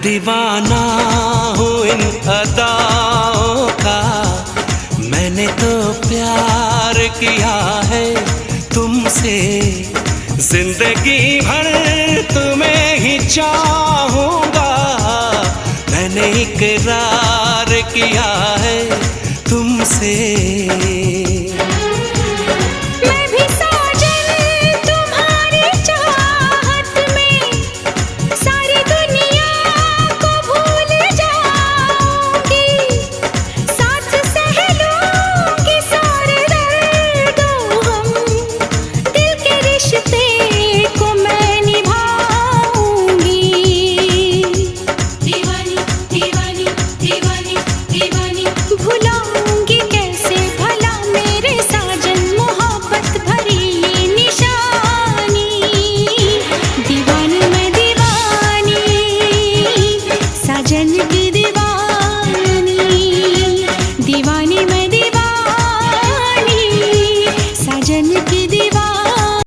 दीवाना हूँ इन अदाओं का, मैंने तो प्यार किया है तुमसे, जिंदगी भर तुम्हें ही चाहूँगा। मैंने इकरार किया है तुमसे। साजन